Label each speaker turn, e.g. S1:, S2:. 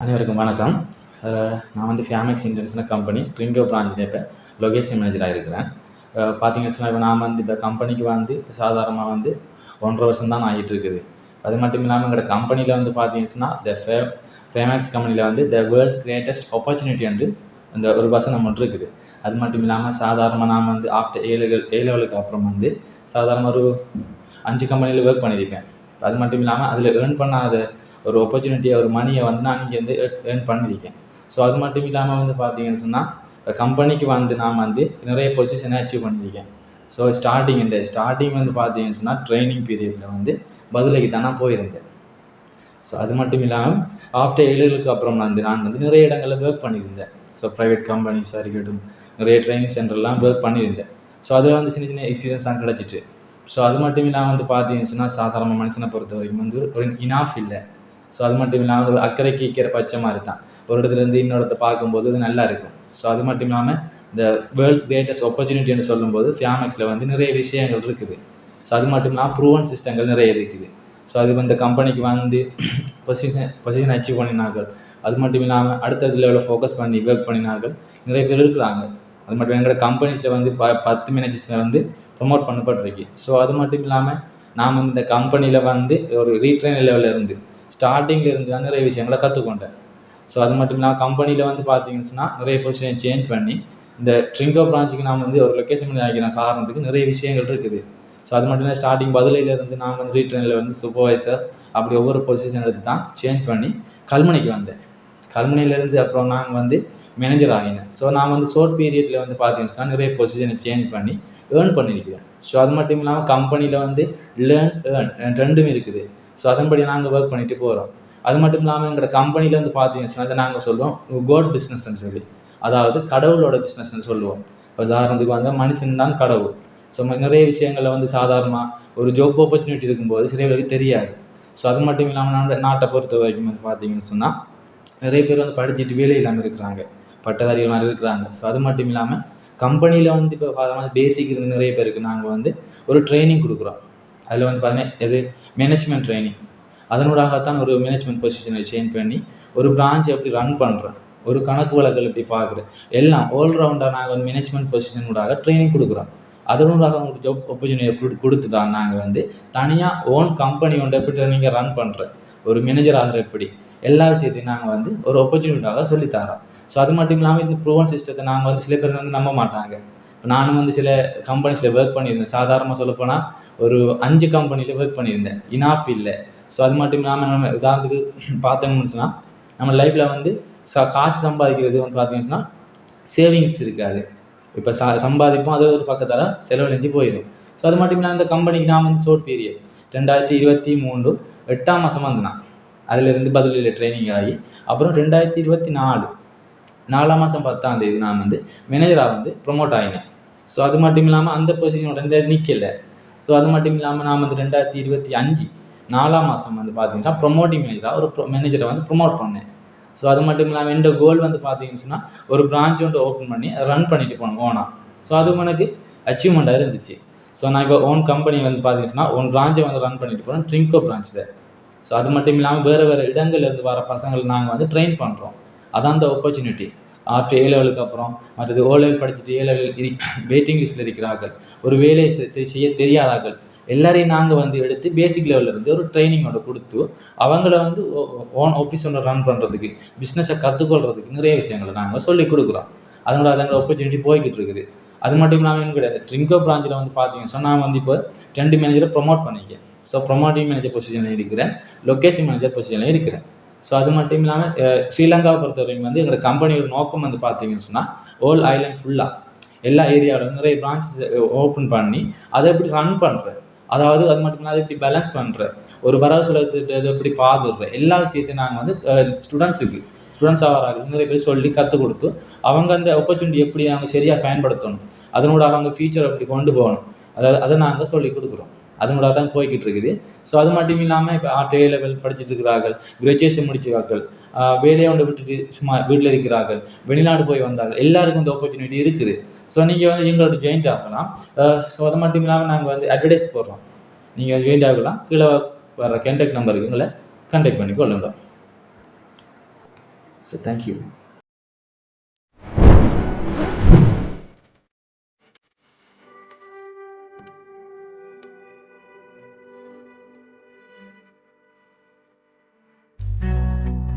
S1: அனைவருக்கும் வணக்கம். நான் வந்து ஃபேமெக்ஸ் இன்டர்நேஷனல் கம்பெனி ட்ரிங்கோ பிரான்ச்சில் இப்போ லொகேஷன் மேனேஜராக இருக்கிறேன். பார்த்தீங்கன்னு சொன்னால் இப்போ நான் வந்து இந்த கம்பெனிக்கு வந்து சாதாரணமாக வந்து 1.5 வருஷம் தான் ஆகிட்டு இருக்குது. அது மட்டும் இல்லாமல் எங்களோட கம்பெனியில் வந்து பார்த்தீங்கன்னா ஃபேமெக்ஸ் கம்பெனியில் வந்து த வேர்ல்ட் கிரேட்டஸ்ட் ஆப்பர்ச்சுனிட்டி என்று அந்த ஒரு வசனம் ஒன்று இருக்குது. அது மட்டும் இல்லாமல் சாதாரணமாக நான் வந்து ஆஃப்டர் ஏ லெவலுக்கு அப்புறம் வந்து சாதாரண ஒரு 5 கம்பெனியில் ஒர்க் பண்ணியிருப்பேன். அது மட்டும் இல்லாமல் அதில் ஏர்ன் பண்ணாத ஒரு ஆப்பர்ச்சுனிட்டியை ஒரு மணியை வந்து நான் இங்கே வந்து ஏர்ன் பண்ணியிருக்கேன். ஸோ அது மட்டும் இல்லாமல் வந்து பார்த்தீங்கன்னு சொன்னால் கம்பெனிக்கு வந்து நான் வந்து நிறைய பொசிஷனை அச்சீவ் பண்ணியிருக்கேன். ஸோ ஸ்டார்டிங் வந்து பார்த்தீங்கன்னு சொன்னால் ட்ரைனிங் பீரியடில் வந்து பதிலைக்கு தான் நான் போயிருந்தேன். ஸோ அது மட்டும் இல்லாமல் ஆஃப்டர் ஏழுகளுக்கு அப்புறம் வந்து நான் வந்து நிறைய இடங்களில் ஒர்க் பண்ணியிருந்தேன். ஸோ ப்ரைவேட் கம்பெனிஸாக இருக்கட்டும், நிறைய ட்ரைனிங் சென்டர்லாம் ஒர்க் பண்ணியிருந்தேன். ஸோ அதில் வந்து சின்ன சின்ன எக்ஸ்பீரியன்ஸ் தான் கிடச்சிட்டு. ஸோ அது மட்டும் இல்லாமல் வந்து பார்த்தீங்கன்னா சாதாரண மனுஷனை பொறுத்த வரைக்கும் வந்து ஒரு இனாஃப் இல்லை. ஸோ அது மட்டும் இல்லாமல் ஒரு அக்கறைக்கு இக்கிற பச்சை மாதிரி தான் ஒரு இடத்துலேருந்து இன்னொருத்த பார்க்கும்போது அது நல்லா இருக்கும். ஸோ அது மட்டும் இல்லாமல் இந்த வேர்ல்ட் கிரேட்டஸ்ட் ஆப்பர்ச்சுனிட்டின்னு சொல்லும்போது ஃபேமெக்ஸில் வந்து நிறைய விஷயங்கள் இருக்குது. ஸோ அது மட்டும் இல்லாமல் ப்ரூவன் சிஸ்டங்கள் நிறைய இருக்குது. ஸோ அது இந்த கம்பெனிக்கு வந்து பொசிஷன் அச்சீவ் பண்ணினார்கள். அது மட்டும் இல்லாமல் அடுத்த லெவலில் ஃபோக்கஸ் பண்ணி ஒர்க் பண்ணினார்கள் நிறைய பேர் இருக்கிறாங்க. அது மட்டும் எங்களோட கம்பெனிஸில் வந்து 10 மேனேஜர்ஸில் வந்து ப்ரொமோட் பண்ணப்பட்டிருக்கு. ஸோ அது மட்டும் இல்லாமல் நாம் வந்து இந்த கம்பெனியில் வந்து ஒரு ரீட்ரைன் லெவலில் இருந்து ஸ்டார்டிங்கில் இருந்து தான் நிறைய விஷயங்களை கற்றுக்கொண்டேன். ஸோ அது மட்டும் இல்லாமல் கம்பெனியில் வந்து பார்த்தீங்கன்னா நிறைய பொசிஷன் சேஞ்ச் பண்ணி இந்த ட்ரிங்கோ பிரான்ச்சுக்கு நான் வந்து ஒரு லொக்கேஷன் பண்ணி ஆகின காரணத்துக்கு நிறைய விஷயங்கள் இருக்குது. ஸோ அது மட்டும் இல்லை ஸ்டார்டிங் பதிலையிலேருந்து நான் வந்து ரீட்ரைனில் வந்து சூப்பர்வைசர் அப்படி ஒவ்வொரு பொசிஷன் எடுத்து தான் சேஞ்ச் பண்ணி கல்முனைக்கு வந்தேன். கல்முனையிலேருந்து அப்புறம் நான் வந்து மேனேஜர் ஆகினேன். ஸோ நான் வந்து ஷார்ட் பீரியடில் வந்து பார்த்தீங்கன்னா நிறைய பொசிஷனை சேஞ்ச் பண்ணி ஏர்ன் பண்ணியிருக்கிறேன். ஸோ அது மட்டும் இல்லாமல் கம்பெனியில் வந்து ஏர்ன் ரெண்டுமே இருக்குது. ஸோ அதன்படி நாங்கள் ஒர்க் பண்ணிட்டு போகிறோம். அது மட்டும் இல்லாமல் எங்களோட கம்பெனியில் வந்து பார்த்தீங்கன்னா அதை நாங்கள் சொல்லுவோம் கோட் பிஸ்னஸ்ன்னு சொல்லி, அதாவது கடவுளோட பிஸ்னஸ்ன்னு சொல்லுவோம். உதாரணத்துக்கு வந்து மனுஷன் தான் கடவுள். ஸோ நிறைய விஷயங்களில் வந்து சாதாரணமாக ஒரு ஜாப் ஆப்பர்ச்சுனிட்டி இருக்கும்போது சில பேருக்கு தெரியாது. ஸோ அது மட்டும் இல்லாமல் நாட்டை பொறுத்த வரைக்கும் வந்து பார்த்தீங்கன்னு சொன்னால் நிறைய பேர் வந்து படிச்சுட்டு வேலை இல்லாமல் இருக்கிறாங்க, பட்டதாரிகள் மாதிரி இருக்கிறாங்க. ஸோ அது மட்டும் இல்லாமல் கம்பெனியில் வந்து இப்போ பார்த்தோம்னா பேசிக் இருந்து நிறைய பேருக்கு நாங்கள் வந்து ஒரு ட்ரைனிங் கொடுக்குறோம். அதில் வந்து பார்த்தீங்கன்னா எது மேனேஜ்மெண்ட் ட்ரைனிங், அதனூடாகத்தான் ஒரு மேனேஜ்மெண்ட் பொசிஷனை சேஞ்ச் பண்ணி ஒரு பிரான்ச் எப்படி ரன் பண்ணுறேன், ஒரு கணக்கு வழக்கல் எப்படி பார்க்குறேன், எல்லாம் ஆல்ரவுண்டாக நாங்கள் வந்து மேனேஜ்மெண்ட் பொசிஷனூடாக ட்ரைனிங் கொடுக்குறோம். அதனூடாக உங்களுக்கு ஜாப் ஆப்பர்ச்சுனிட்டி கொடுத்து தான் நாங்கள் வந்து தனியாக ஓன் கம்பெனி ஒன்று எப்படி நீங்கள் ரன் பண்ணுறேன், ஒரு மேனேஜர் ஆகிற எப்படி எல்லா விஷயத்தையும் நாங்கள் வந்து ஒரு ஆப்பர்ச்சுனிட்டியாக சொல்லித்தரோம். ஸோ அது மட்டும் இல்லாமல் இந்த ப்ரூவன் சிஸ்டத்தை நாங்கள் வந்து சில பேர் வந்து நம்ப மாட்டாங்க. இப்போ நானும் வந்து சில கம்பெனிஸில் ஒர்க் பண்ணியிருந்தேன். சாதாரணமாக சொல்லப்போனால் ஒரு 5 கம்பெனியில் ஒர்க் பண்ணியிருந்தேன். இனாஃப் இல்லை. ஸோ அது மட்டும் இல்லாமல் நம்ம உதாரணத்துக்கு பார்த்தோம்னு சொன்னால் நம்ம லைஃப்பில் வந்து காசு சம்பாதிக்கிறது வந்து பார்த்தீங்கன்னா சேவிங்ஸ் இருக்காது. இப்போ சம்பாதிப்போம், அது ஒரு பக்கத்தால் செலவழிஞ்சு போயிடும். ஸோ அது மட்டும் இல்லாமல் இந்த கம்பெனிக்கு நான் வந்து ஷார்ட் பீரியட் 2023 8ஆம் மாதம் வந்தேன். அதிலிருந்து பதிலில் ட்ரைனிங் ஆகி அப்புறம் 2024 4ஆம் மாதம் 10ஆம் தேதி நான் வந்து மேனேஜராக வந்து ப்ரொமோட் ஆகினேன். ஸோ அது மட்டும் இல்லாமல் அந்த பொசிஷனோட நிற்கலை. ஸோ அது மட்டும் இல்லாமல் நான் வந்து 2025 4ஆம் மாதம் வந்து பார்த்தீங்கன்னா ப்ரொமோட்டிங் மேனேஜராக ஒரு மேனேஜரை வந்து ப்ரொமோட் பண்ணேன். ஸோ அது மட்டும் இல்லாமல் என்னோட கோல் வந்து பார்த்தீங்கன்னா ஒரு பிரான்ச் வந்து ஓப்பன் பண்ணி அதை ரன் பண்ணிட்டு போனோம் ஓனாக. ஸோ அது எனக்கு அச்சீவ்மெண்ட்டாக இருந்துச்சு. ஸோ நான் இப்போ ஓன் கம்பெனி வந்து பார்த்தீங்கன்னா ஓன் பிரான்ச்சை வந்து ரன் பண்ணிட்டு போகிறோம் ட்ரிங்கோ பிரான்ச்சில். ஸோ அது மட்டும் இல்லாமல் வேறு இடங்கள்லேருந்து வர பசங்களை நாங்கள் வந்து ட்ரெயின் பண்ணுறோம். அதான் அந்த ஆப்பர்ச்சுனிட்டி. ஆஃப்டர் ஏ லெவலுக்கு அப்புறம் மற்றது ஓ லெவல் படிச்சுட்டு ஏ லெவல் வெயிட்டிங் லிஸ்ட்டில் இருக்கிறார்கள், ஒரு வேலையை செய்ய தெரியாதார்கள் எல்லாரையும் நாங்கள் வந்து எடுத்து பேசிக் லெவலில் இருந்து ஒரு ட்ரைனிங்கோட கொடுத்து அவங்கள வந்து ஓன் ஆஃபீஸ் ஒன்று ரன் பண்ணுறதுக்கு, பிஸ்னஸை கற்றுக்கொள்றதுக்கு நிறைய விஷயங்களை நாங்கள் சொல்லிக் கொடுக்குறோம். அதனோட ஆப்பர்ச்சுனிட்டி போய்கிட்டு இருக்குது. அது மட்டும் இல்லாமல் எனக்கு கிடையாது. ட்ரிங்கோ பிரான்ச்சில் வந்து பார்த்தீங்கன்னா சொன்னால் நான் வந்து இப்போ 2 மேனேஜரை ப்ரொமோட் பண்ணிக்கிறேன். ஸோ ப்ரொமோட்டிங் மேனேஜர் பொசிஷனில் இருக்கிறேன், லொக்கேஷன் மேனேஜர் பொசிஷனில் இருக்கிறேன். ஸோ அது மட்டும் இல்லாமல் ஸ்ரீலங்காவை பொறுத்த வரைக்கும் வந்து எங்களோட கம்பெனியோட நோக்கம் வந்து பார்த்தீங்கன்னு சொன்னால் ஹோல் ஐலாண்ட் ஃபுல்லாக எல்லா ஏரியாவிலும் நிறைய பிரான்ச்சஸ் ஓப்பன் பண்ணி அதை எப்படி ரன் பண்ணுறேன், அதாவது அது மட்டும் இல்லாமல் அதை எப்படி பேலன்ஸ் பண்ணுறேன், ஒரு வரவு செலவு எப்படி பாதுடுறேன், எல்லா விஷயத்தையும் நாங்கள் வந்து ஸ்டூடெண்ட்ஸ் ஆகிறார்கள் நிறைய பேர் சொல்லி கற்றுக் கொடுத்து அவங்க அந்த ஆப்பர்ச்சுனிட்டி எப்படி அவங்க சரியாக பயன்படுத்தணும், அதனோட அவங்க ஃபியூச்சர் எப்படி கொண்டு போகணும், அதை நாங்கள் சொல்லி கொடுக்குறோம். அதனோட தான் போய்கிட்டு இருக்குது. ஸோ அது மட்டும் இல்லாமல் இப்போ ஆர்ட் ஏ லெவல் படிச்சுட்டு இருக்கிறார்கள், கிராஜுவேஷன் முடிச்சிருக்கார்கள், வேலையை ஒன்று விட்டுட்டு சும்மா வீட்டில் இருக்கிறார்கள், வெளிநாடு போய் வந்தார்கள், எல்லாருக்கும் இந்த ஆப்பர்ச்சுனிட்டி இருக்குது. ஸோ நீங்கள் வந்து எங்களோட ஜாயின்ட் ஆகலாம். ஸோ அது மட்டும் இல்லாமல் நாங்கள் வந்து அட்வர்டைஸ் போடுறோம், நீங்கள் ஜாயின்ட் ஆகலாம். கீழே வர கான்டாக்ட் நம்பருக்கு உங்களை கான்டாக்ட் பண்ணி கொள்ளுங்கள். So thank you.